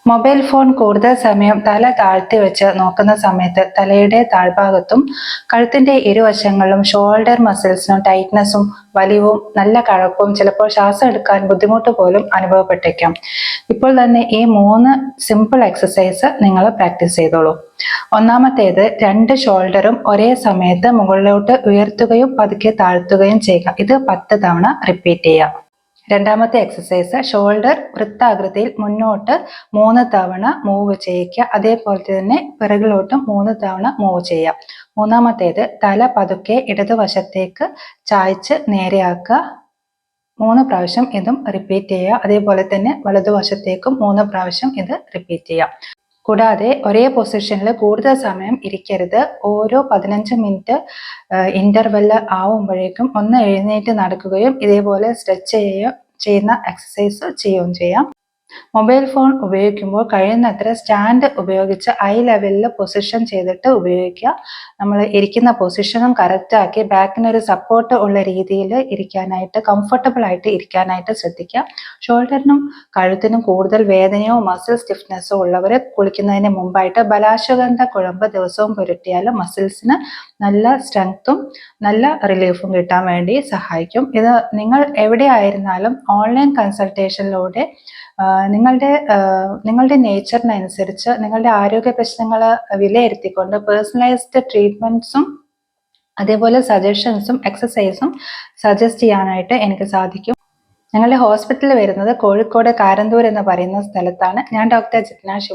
Mobile phone കൂടുതൽ സമയം തല താഴ്ത്തി വെച്ച് നോക്കുന്ന സമയത്ത് തലയുടെ താഴ്ഭാഗത്തും കഴുത്തിന്റെ ഇരുവശങ്ങളിലും ഷോൾഡർ മസിൽസിനും ടൈറ്റ്നസും വലിവും നല്ല കഴപ്പും ചിലപ്പോൾ ശ്വാസം എടുക്കാൻ ബുദ്ധിമുട്ട് പോലും അനുഭവപ്പെട്ടേക്കാം. ഇപ്പോൾ തന്നെ ഈ 3 സിമ്പിൾ എക്സസൈസ് നിങ്ങൾ പ്രാക്ടീസ് ചെയ്തോളൂ. ഒന്നാമത്തേത്, 2 ഷോൾഡറും ഒരേ സമയത്ത് മുകളിലോട്ട് ഉയർത്തുകയും പതുക്കെ താഴ്ത്തുകയും ചെയ്യുക. ഇത് 10 തവണ റിപ്പീറ്റ് ചെയ്യുക. രണ്ടാമത്തെ എക്സസൈസ്, ഷോൾഡർ വൃത്താകൃതിയിൽ മുന്നോട്ട് 3 തവണ മൂവ് ചെയ്യിക്കുക. അതേപോലെ തന്നെ പിറകിലോട്ടും 3 തവണ മൂവ് ചെയ്യുക. മൂന്നാമത്തേത്, തല പതുക്കെ ഇടതുവശത്തേക്ക് ചായ്ച്ച് നേരെയാക്കുക. 3 പ്രാവശ്യം ഇതും റിപ്പീറ്റ് ചെയ്യുക. അതേപോലെ തന്നെ വലതുവശത്തേക്കും 3 പ്രാവശ്യം ഇത് റിപ്പീറ്റ് ചെയ്യാം. കൂടാതെ ഒരേ പൊസിഷനിൽ കൂടുതൽ സമയം ഇരിക്കരുത്. ഓരോ 15 മിനിറ്റ് ഇന്റർവെൽ ആവുമ്പോഴേക്കും ഒന്ന് എഴുന്നേറ്റ് നടക്കുകയും ഇതേപോലെ സ്ട്രെച്ച് ചെയ്യുന്ന എക്സസൈസ് ചെയ്യുകയും ചെയ്യാം. മൊബൈൽ ഫോൺ ഉപയോഗിക്കുമ്പോൾ കഴിയുന്നത്ര സ്റ്റാൻഡ് ഉപയോഗിച്ച് ഐ ലെവലിൽ പൊസിഷൻ ചെയ്തിട്ട് ഉപയോഗിക്കുക. നമ്മൾ ഇരിക്കുന്ന പൊസിഷനും കറക്റ്റ് ആക്കി ബാക്കിനൊരു സപ്പോർട്ട് ഉള്ള രീതിയിൽ ഇരിക്കാനായിട്ട്, കംഫർട്ടബിൾ ആയിട്ട് ഇരിക്കാനായിട്ട് ശ്രദ്ധിക്കുക. ഷോൾഡറിനും കഴുത്തിനും കൂടുതൽ വേദനയോ മസിൽ സ്റ്റിഫ്നെസ്സോ ഉള്ളവർ കുളിക്കുന്നതിന് മുമ്പായിട്ട് ബലാശ്വഗന്ധ കുഴമ്പ് ദിവസവും പുരട്ടിയാൽ മസിൽസിന് നല്ല സ്ട്രെങ്ത്തും നല്ല റിലീഫും കിട്ടാൻ വേണ്ടി സഹായിക്കും. ഇത് നിങ്ങൾ എവിടെയായിരുന്നാലും ഓൺലൈൻ കൺസൾട്ടേഷനിലൂടെ നിങ്ങളുടെ നേച്ചറിനനുസരിച്ച് നിങ്ങളുടെ ആരോഗ്യ പ്രശ്നങ്ങൾ വിലയിരുത്തിക്കൊണ്ട് പേഴ്സണലൈസ്ഡ് ട്രീറ്റ്മെന്റ്സും അതേപോലെ സജഷൻസും എക്സസൈസും സജസ്റ്റ് ചെയ്യാനായിട്ട് എനിക്ക് സാധിക്കും. ഞങ്ങളുടെ ഹോസ്പിറ്റൽ വരുന്നത് കോഴിക്കോട് കാരന്തൂർ എന്ന് പറയുന്ന സ്ഥലത്താണ്. ഞാൻ ഡോക്ടർ ജിത്ന ശിവ.